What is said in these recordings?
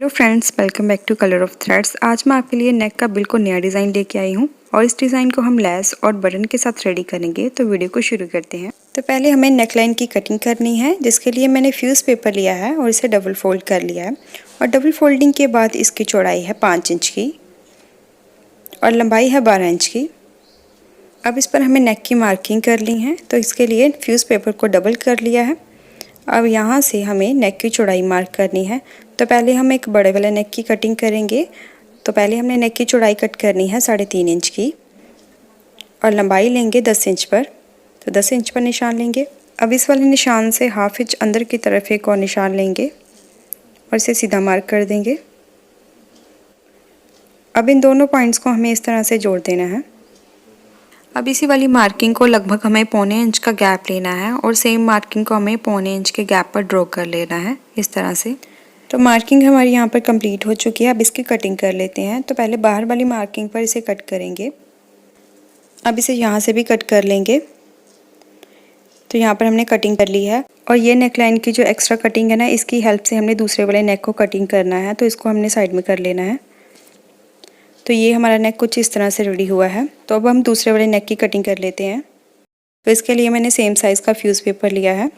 Hello friends, welcome back to colour of threads. आज मैं आपके लिए नेक का बिल्कुल नया डिज़ाइन लेके आई हूँ और इस डिज़ाइन को हम लेस और बटन के साथ रेडी करेंगे। तो वीडियो को शुरू करते हैं। तो पहले हमें नेकलाइन की कटिंग करनी है, जिसके लिए मैंने फ्यूज़ पेपर लिया है और इसे डबल फोल्ड कर लिया है। और डबल फोल्डिंग के बाद इसकी चौड़ाई है 5 इंच की और लंबाई है 12 इंच की। अब इस पर हमें नेक की मार्किंग कर ली है, तो इसके लिए फ्यूज़ पेपर को डबल कर लिया है। अब यहाँ से हमें नेक की चौड़ाई मार्क करनी है। तो पहले हम एक बड़े वाले नेक की कटिंग करेंगे। तो पहले हमने नेक की चौड़ाई कट करनी है 3.5 इंच की और लंबाई लेंगे 10 इंच पर। तो 10 इंच पर निशान लेंगे। अब इस वाले निशान से हाफ इंच अंदर की तरफ एक और निशान लेंगे और इसे सीधा मार्क कर देंगे। अब इन दोनों पॉइंट्स को हमें इस तरह से जोड़ देना है। अब इसी वाली मार्किंग को लगभग हमें 1.25 इंच का गैप लेना है और सेम मार्किंग को हमें 1.25 इंच के गैप पर ड्रॉ कर लेना है इस तरह से। तो मार्किंग हमारी यहाँ पर कंप्लीट हो चुकी है। अब इसकी कटिंग कर लेते हैं। तो पहले बाहर वाली मार्किंग पर इसे कट करेंगे। अब इसे यहाँ से भी कट कर लेंगे। तो यहाँ पर हमने कटिंग कर ली है और ये नेकलाइन की जो एक्स्ट्रा कटिंग है ना, इसकी हेल्प से हमने दूसरे वाले नेक को कटिंग करना है। तो इसको हमने साइड में कर लेना है। तो ये हमारा नेक कुछ इस तरह से रेडी हुआ है। तो अब हम दूसरे वाले नेक की कटिंग कर लेते हैं। तो इसके लिए मैंने सेम साइज़ का फ्यूज़ पेपर लिया है,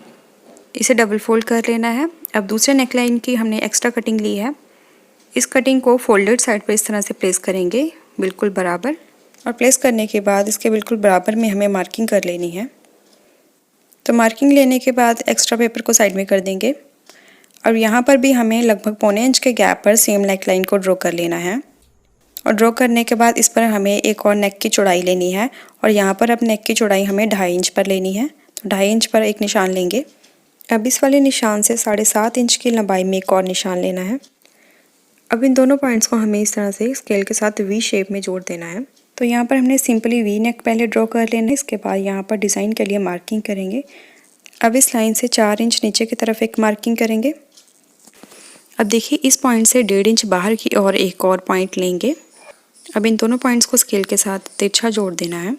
इसे डबल फोल्ड कर लेना है। अब दूसरे नेकलाइन की हमने एक्स्ट्रा कटिंग ली है। इस कटिंग को फोल्डेड साइड पर इस तरह से प्लेस करेंगे, बिल्कुल बराबर। और प्लेस करने के बाद इसके बिल्कुल बराबर में हमें मार्किंग कर लेनी है। तो मार्किंग लेने के बाद एक्स्ट्रा पेपर को साइड में कर देंगे। और यहाँ पर भी हमें लगभग 1.25 इंच के गैप पर सेम नेकलाइन को ड्रॉ कर लेना है। और ड्रॉ करने के बाद इस पर हमें एक और नेक की चौड़ाई लेनी है और यहाँ पर अब नेक की चौड़ाई हमें 2.5 इंच पर लेनी है। तो 2.5 इंच पर एक निशान लेंगे। अब इस वाले निशान से 7.5 इंच की लंबाई में एक और निशान लेना है। अब इन दोनों पॉइंट्स को हमें इस तरह से स्केल के साथ वी शेप में जोड़ देना है। तो यहाँ पर हमने सिंपली वी नेक पहले ड्रॉ कर लेना है। इसके बाद यहाँ पर डिज़ाइन के लिए मार्किंग करेंगे। अब इस लाइन से 4 इंच नीचे की तरफ एक मार्किंग करेंगे। अब देखिए, इस पॉइंट से 1.5 इंच बाहर की ओर एक और पॉइंट लेंगे। अब इन दोनों पॉइंट्स को स्केल के साथ तिरछा जोड़ देना है।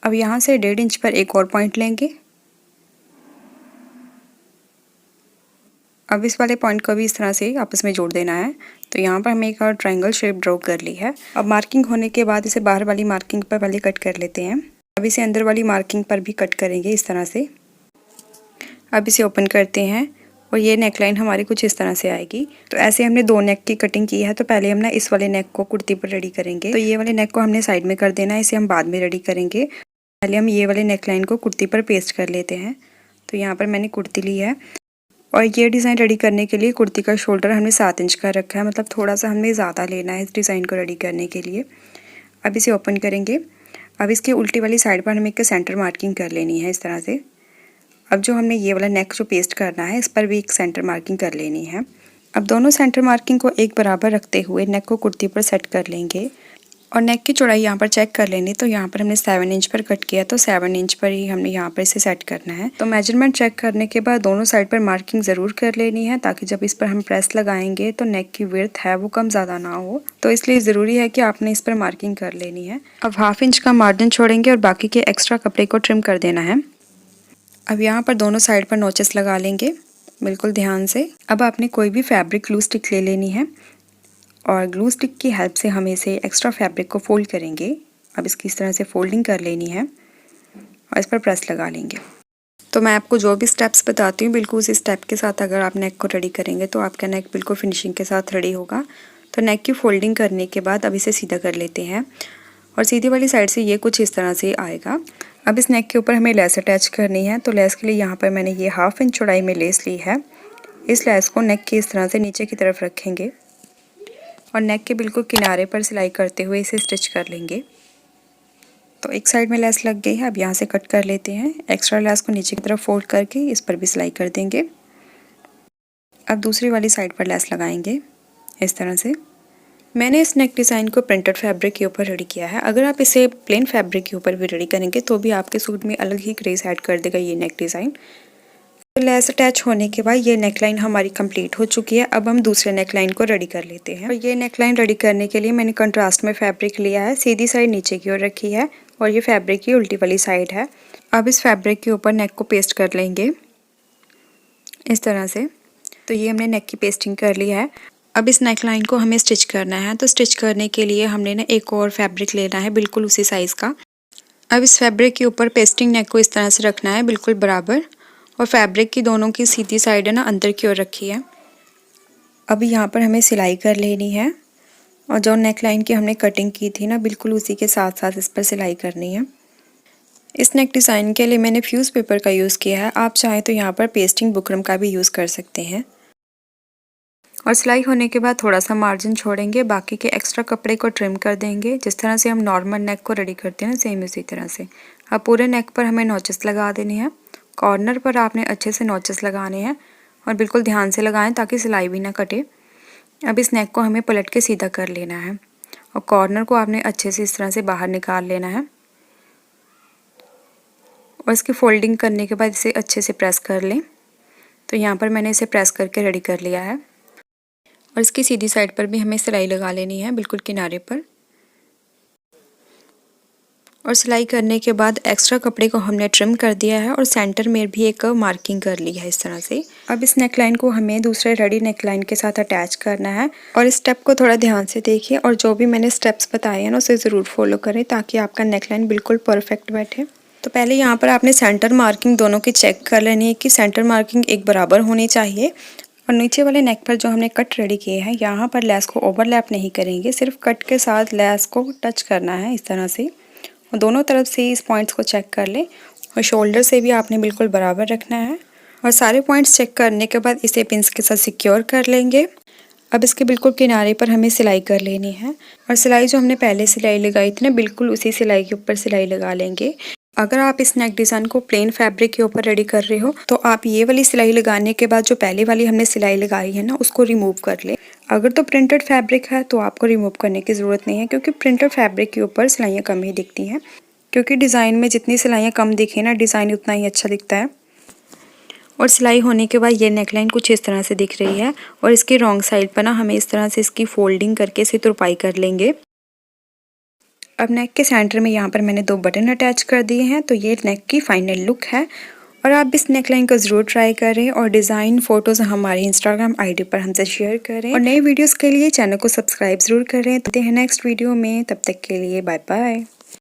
अब यहाँ से 1.5 इंच पर एक और पॉइंट लेंगे। अब इस वाले पॉइंट को भी इस तरह से आपस में जोड़ देना है। तो यहाँ पर हमें एक और ट्रायंगल शेप ड्रॉ कर ली है। अब मार्किंग होने के बाद इसे बाहर वाली मार्किंग पर पहले कट कर लेते हैं। अब इसे अंदर वाली मार्किंग पर भी कट करेंगे इस तरह से। अब इसे ओपन करते हैं और ये नेकलाइन हमारी कुछ इस तरह से आएगी। तो ऐसे हमने 2 नेक की कटिंग की है। तो पहले हम ना इस वाले नेक को कुर्ती पर रेडी करेंगे। तो ये वाले नेक को हमने साइड में कर देना है, इसे हम बाद में रेडी करेंगे। पहले हम ये वाले नेकलाइन को कुर्ती पर पेस्ट कर लेते हैं। तो यहाँ पर मैंने कुर्ती ली है और ये डिज़ाइन रेडी करने के लिए कुर्ती का शोल्डर हमने 7 इंच का रखा है, मतलब थोड़ा सा हमें ज़्यादा लेना है इस डिज़ाइन को रेडी करने के लिए। अब इसे ओपन करेंगे। अब इसकी उल्टी वाली साइड पर हमें एक सेंटर मार्किंग कर लेनी है इस तरह से। अब जो हमने ये वाला नेक जो पेस्ट करना है, इस पर भी एक सेंटर मार्किंग कर लेनी है। अब दोनों सेंटर मार्किंग को एक बराबर रखते हुए नेक को कुर्ती पर सेट कर लेंगे और नेक की चौड़ाई यहाँ पर चेक कर लेनी। तो यहाँ पर हमने 7 इंच पर कट किया, तो 7 इंच पर ही हमने यहाँ पर इसे सेट करना है। तो मेजरमेंट चेक करने के बाद दोनों साइड पर मार्किंग ज़रूर कर लेनी है, ताकि जब इस पर हम प्रेस लगाएंगे तो नेक की विड्थ है वो कम ज़्यादा ना हो। तो इसलिए ज़रूरी है कि आपने इस पर मार्किंग कर लेनी है। अब हाफ इंच का मार्जिन छोड़ेंगे और बाकी के एक्स्ट्रा कपड़े को ट्रिम कर देना है। अब यहाँ पर दोनों साइड पर नोचेस लगा लेंगे बिल्कुल ध्यान से। अब आपने कोई भी फैब्रिक ग्लू स्टिक ले लेनी है और ग्लू स्टिक की हेल्प से हम इसे एक्स्ट्रा फैब्रिक को फोल्ड करेंगे। अब इसकी इस तरह से फोल्डिंग कर लेनी है और इस पर प्रेस लगा लेंगे। तो मैं आपको जो भी स्टेप्स बताती हूँ, बिल्कुल उसी स्टेप के साथ अगर आप नेक को रेडी करेंगे तो आपका नेक बिल्कुल फिनिशिंग के साथ रेडी होगा। तो नेक की फोल्डिंग करने के बाद अब इसे सीधा कर लेते हैं और सीधी वाली साइड से ये कुछ इस तरह से आएगा। अब इस नेक के ऊपर हमें लेस अटैच करनी है। तो लेस के लिए यहाँ पर मैंने ये 1/2 इंच चौड़ाई में लेस ली है। इस लेस को नेक की इस तरह से नीचे की तरफ रखेंगे और नेक के बिल्कुल किनारे पर सिलाई करते हुए इसे स्टिच कर लेंगे। तो एक साइड में लेस लग गई है। अब यहाँ से कट कर लेते हैं। एक्स्ट्रा लेस को नीचे की तरफ फोल्ड करके इस पर भी सिलाई कर देंगे। अब दूसरी वाली साइड पर लेस लगाएंगे इस तरह से। मैंने इस नेक डिज़ाइन को प्रिंटेड फैब्रिक के ऊपर रेडी किया है। अगर आप इसे प्लेन फैब्रिक के ऊपर भी रेडी करेंगे तो भी आपके सूट में अलग ही ग्रेस ऐड कर देगा ये नेक डिज़ाइन। तो लेस अटैच होने के बाद ये नेकलाइन हमारी कंप्लीट हो चुकी है। अब हम दूसरे नेकलाइन को रेडी कर लेते हैं। और ये नेकलाइन रेडी करने के लिए मैंने कंट्रास्ट में फैब्रिक लिया है। सीधी साइड नीचे की ओर रखी है और ये फैब्रिक की उल्टी वाली साइड है। अब इस फैब्रिक के ऊपर नेक को पेस्ट कर लेंगे इस तरह से। तो ये हमने नेक की पेस्टिंग कर ली है। अब इस नेक लाइन को हमें स्टिच करना है, तो स्टिच करने के लिए हमने ना एक और फैब्रिक लेना है बिल्कुल उसी साइज़ का। अब इस फैब्रिक के ऊपर पेस्टिंग नेक को इस तरह से रखना है बिल्कुल बराबर, और फैब्रिक की दोनों की सीधी साइड है ना अंदर की ओर रखी है। अब यहाँ पर हमें सिलाई कर लेनी है, और जो नेक लाइन की हमने कटिंग की थी ना बिल्कुल उसी के साथ साथ इस पर सिलाई करनी है। इस नेक डिज़ाइन के लिए मैंने फ्यूज़ पेपर का यूज़ किया है, आप चाहें तो यहाँ पर पेस्टिंग बुकरम का भी यूज़ कर सकते हैं। और सिलाई होने के बाद थोड़ा सा मार्जिन छोड़ेंगे, बाकी के एक्स्ट्रा कपड़े को ट्रिम कर देंगे। जिस तरह से हम नॉर्मल नेक को रेडी करते हैं ना सेम उसी तरह से। अब पूरे नेक पर हमें नॉचेस लगा देने हैं। कॉर्नर पर आपने अच्छे से नॉचेस लगाने हैं और बिल्कुल ध्यान से लगाएं ताकि सिलाई भी ना कटे। अब इस नेक को हमें पलट के सीधा कर लेना है और कॉर्नर को आपने अच्छे से इस तरह से बाहर निकाल लेना है, और इसकी फोल्डिंग करने के बाद इसे अच्छे से प्रेस कर लें। तो यहाँ पर मैंने इसे प्रेस करके रेडी कर लिया है, और इसकी सीधी साइड पर भी हमें सिलाई लगा लेनी है बिल्कुल किनारे पर। और सिलाई करने के बाद एक्स्ट्रा कपड़े को हमने ट्रिम कर दिया है और सेंटर में भी एक मार्किंग कर ली है इस तरह से। अब इस नेकलाइन को हमें दूसरे रेडी नेकलाइन के साथ अटैच करना है, और इस स्टेप को थोड़ा ध्यान से देखिए और जो भी मैंने स्टेप्स बताए हैं ना उसे ज़रूर फॉलो करें ताकि आपका नेकलाइन बिल्कुल परफेक्ट बैठे। तो पहले यहाँ पर आपने सेंटर मार्किंग दोनों की चेक कर लेनी है कि सेंटर मार्किंग एक बराबर होनी चाहिए। और नीचे वाले नेक पर जो हमने कट रेडी किए हैं यहाँ पर लेस को ओवरलैप नहीं करेंगे, सिर्फ कट के साथ लेस को टच करना है इस तरह से। और दोनों तरफ से इस पॉइंट्स को चेक कर लें, और शोल्डर से भी आपने बिल्कुल बराबर रखना है। और सारे पॉइंट्स चेक करने के बाद इसे पिंस के साथ सिक्योर कर लेंगे। अब इसके बिल्कुल किनारे पर हमें सिलाई कर लेनी है, और सिलाई जो हमने पहले सिलाई लगाई थी ना बिल्कुल उसी सिलाई के ऊपर सिलाई लगा लेंगे। अगर आप इस नेक डिज़ाइन को प्लेन फैब्रिक के ऊपर रेडी कर रहे हो तो आप ये वाली सिलाई लगाने के बाद जो पहले वाली हमने सिलाई लगाई है ना उसको रिमूव कर ले। अगर तो प्रिंटेड फैब्रिक है तो आपको रिमूव करने की ज़रूरत नहीं है, क्योंकि प्रिंटेड फैब्रिक के ऊपर सिलाइयाँ कम ही दिखती हैं, क्योंकि डिज़ाइन में जितनी सिलाइयाँ कम दिखे ना डिज़ाइन उतना ही अच्छा दिखता है। और सिलाई होने के बाद ये नेकलाइन कुछ इस तरह से दिख रही है, और इसके रॉन्ग साइड पर ना हमें इस तरह से इसकी फोल्डिंग करके इसे तुरपाई कर लेंगे। अब नेक के सेंटर में यहाँ पर मैंने 2 बटन अटैच कर दिए हैं, तो ये नेक की फाइनल लुक है। और आप इस नेकलाइन को ज़रूर ट्राई करें और डिज़ाइन फ़ोटोज़ हमारे इंस्टाग्राम आईडी पर हमसे शेयर करें, और नए वीडियोस के लिए चैनल को सब्सक्राइब ज़रूर करें। तो हैं नेक्स्ट वीडियो में, तब तक के लिए बाय बाय।